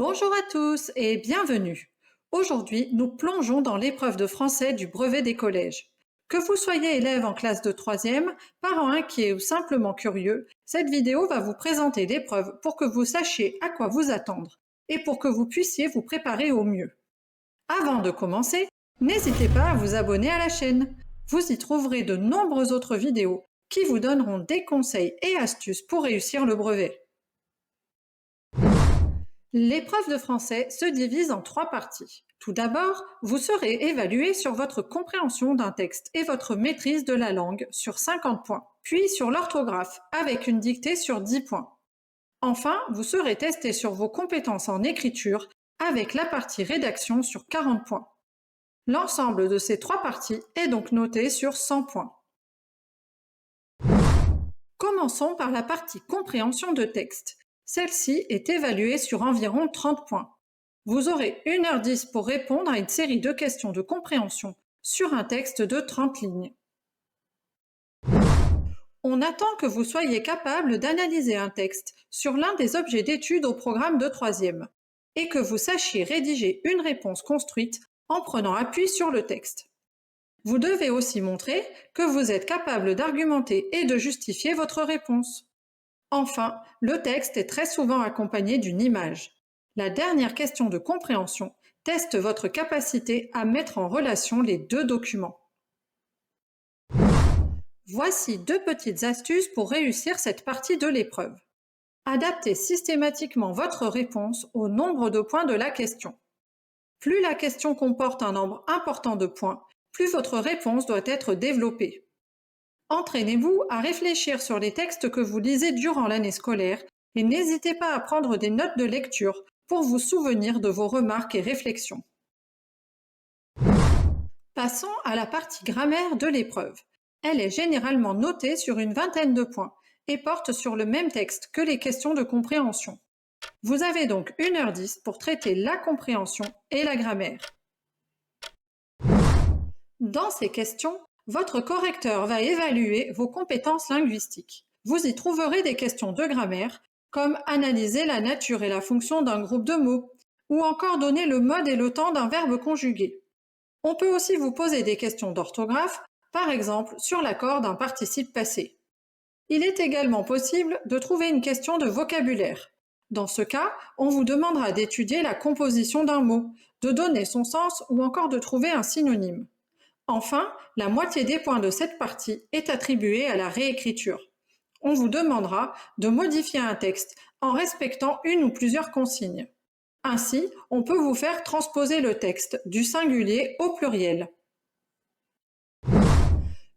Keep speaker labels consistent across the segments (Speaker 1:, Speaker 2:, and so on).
Speaker 1: Bonjour à tous et bienvenue. Aujourd'hui, nous plongeons dans l'épreuve de français du brevet des collèges. Que vous soyez élève en classe de 3e, parent inquiet ou simplement curieux, cette vidéo va vous présenter l'épreuve pour que vous sachiez à quoi vous attendre et pour que vous puissiez vous préparer au mieux. Avant de commencer, n'hésitez pas à vous abonner à la chaîne. Vous y trouverez de nombreuses autres vidéos qui vous donneront des conseils et astuces pour réussir le brevet. L'épreuve de français se divise en 3 parties. Tout d'abord, vous serez évalué sur votre compréhension d'un texte et votre maîtrise de la langue sur 50 points, puis sur l'orthographe avec une dictée sur 10 points. Enfin, vous serez testé sur vos compétences en écriture avec la partie rédaction sur 40 points. L'ensemble de ces 3 parties est donc noté sur 100 points. Commençons par la partie compréhension de texte. Celle-ci est évaluée sur environ 30 points. Vous aurez 1h10 pour répondre à une série de questions de compréhension sur un texte de 30 lignes. On attend que vous soyez capable d'analyser un texte sur l'un des objets d'étude au programme de 3e et que vous sachiez rédiger une réponse construite en prenant appui sur le texte. Vous devez aussi montrer que vous êtes capable d'argumenter et de justifier votre réponse. Enfin, le texte est très souvent accompagné d'une image. La dernière question de compréhension teste votre capacité à mettre en relation les deux documents. Voici 2 petites astuces pour réussir cette partie de l'épreuve. Adaptez systématiquement votre réponse au nombre de points de la question. Plus la question comporte un nombre important de points, plus votre réponse doit être développée. Entraînez-vous à réfléchir sur les textes que vous lisez durant l'année scolaire et n'hésitez pas à prendre des notes de lecture pour vous souvenir de vos remarques et réflexions. Passons à la partie grammaire de l'épreuve. Elle est généralement notée sur une vingtaine de points et porte sur le même texte que les questions de compréhension. Vous avez donc 1h10 pour traiter la compréhension et la grammaire. Dans ces questions, votre correcteur va évaluer vos compétences linguistiques. Vous y trouverez des questions de grammaire, comme analyser la nature et la fonction d'un groupe de mots, ou encore donner le mode et le temps d'un verbe conjugué. On peut aussi vous poser des questions d'orthographe, par exemple sur l'accord d'un participe passé. Il est également possible de trouver une question de vocabulaire. Dans ce cas, on vous demandera d'étudier la composition d'un mot, de donner son sens ou encore de trouver un synonyme. Enfin, la moitié des points de cette partie est attribuée à la réécriture. On vous demandera de modifier un texte en respectant une ou plusieurs consignes. Ainsi, on peut vous faire transposer le texte du singulier au pluriel.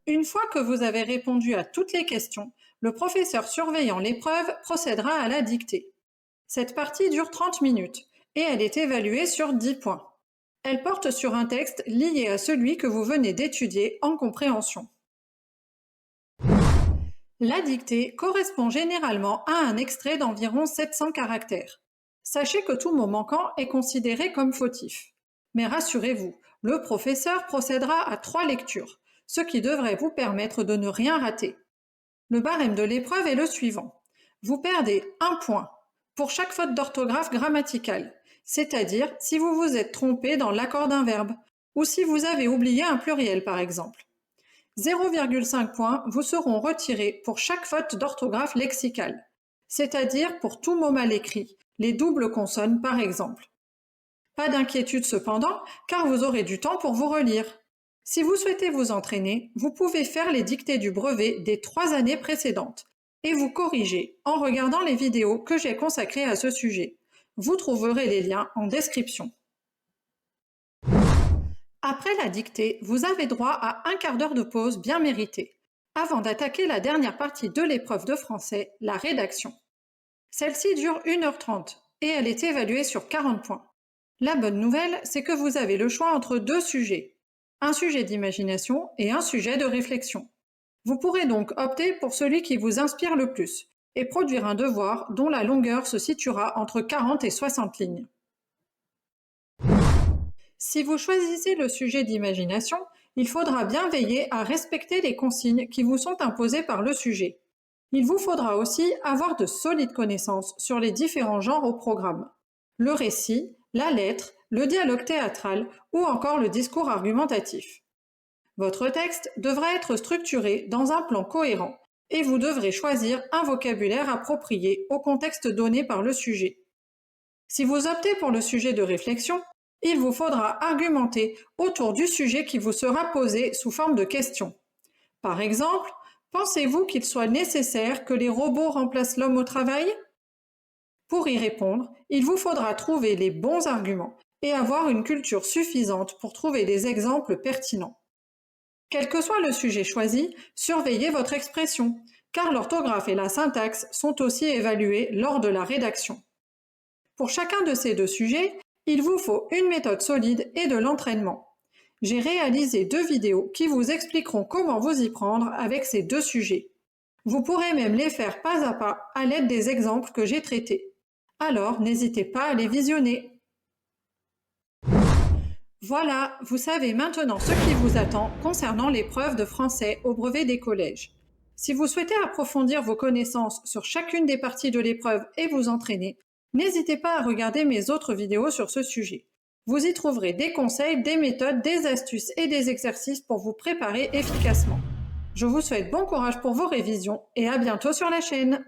Speaker 1: Une fois que vous avez répondu à toutes les questions, le professeur surveillant l'épreuve procédera à la dictée. Cette partie dure 30 minutes et elle est évaluée sur 10 points. Elle porte sur un texte lié à celui que vous venez d'étudier en compréhension. La dictée correspond généralement à un extrait d'environ 700 caractères. Sachez que tout mot manquant est considéré comme fautif. Mais rassurez-vous, le professeur procédera à 3 lectures, ce qui devrait vous permettre de ne rien rater. Le barème de l'épreuve est le suivant. Vous perdez 1 point pour chaque faute d'orthographe grammaticale, c'est-à-dire si vous vous êtes trompé dans l'accord d'un verbe, ou si vous avez oublié un pluriel par exemple. 0,5 points vous seront retirés pour chaque faute d'orthographe lexicale, c'est-à-dire pour tout mot mal écrit, les doubles consonnes par exemple. Pas d'inquiétude cependant, car vous aurez du temps pour vous relire. Si vous souhaitez vous entraîner, vous pouvez faire les dictées du brevet des 3 années précédentes et vous corriger en regardant les vidéos que j'ai consacrées à ce sujet. Vous trouverez les liens en description. Après la dictée, vous avez droit à un quart d'heure de pause bien méritée, avant d'attaquer la dernière partie de l'épreuve de français, la rédaction. Celle-ci dure 1h30 et elle est évaluée sur 40 points. La bonne nouvelle, c'est que vous avez le choix entre 2 sujets, un sujet d'imagination et un sujet de réflexion. Vous pourrez donc opter pour celui qui vous inspire le plus et produire un devoir dont la longueur se situera entre 40 et 60 lignes. Si vous choisissez le sujet d'imagination, il faudra bien veiller à respecter les consignes qui vous sont imposées par le sujet. Il vous faudra aussi avoir de solides connaissances sur les différents genres au programme. le récit, la lettre, le dialogue théâtral ou encore le discours argumentatif. Votre texte devra être structuré dans un plan cohérent et vous devrez choisir un vocabulaire approprié au contexte donné par le sujet. Si vous optez pour le sujet de réflexion, il vous faudra argumenter autour du sujet qui vous sera posé sous forme de question. Par exemple, pensez-vous qu'il soit nécessaire que les robots remplacent l'homme au travail? Pour y répondre, il vous faudra trouver les bons arguments et avoir une culture suffisante pour trouver des exemples pertinents. Quel que soit le sujet choisi, surveillez votre expression, car l'orthographe et la syntaxe sont aussi évaluées lors de la rédaction. Pour chacun de ces deux sujets, il vous faut une méthode solide et de l'entraînement. J'ai réalisé 2 vidéos qui vous expliqueront comment vous y prendre avec ces 2 sujets. Vous pourrez même les faire pas à pas à l'aide des exemples que j'ai traités. Alors, n'hésitez pas à les visionner. Voilà, vous savez maintenant ce qui vous attend concernant l'épreuve de français au brevet des collèges. Si vous souhaitez approfondir vos connaissances sur chacune des parties de l'épreuve et vous entraîner, n'hésitez pas à regarder mes autres vidéos sur ce sujet. Vous y trouverez des conseils, des méthodes, des astuces et des exercices pour vous préparer efficacement. Je vous souhaite bon courage pour vos révisions et à bientôt sur la chaîne.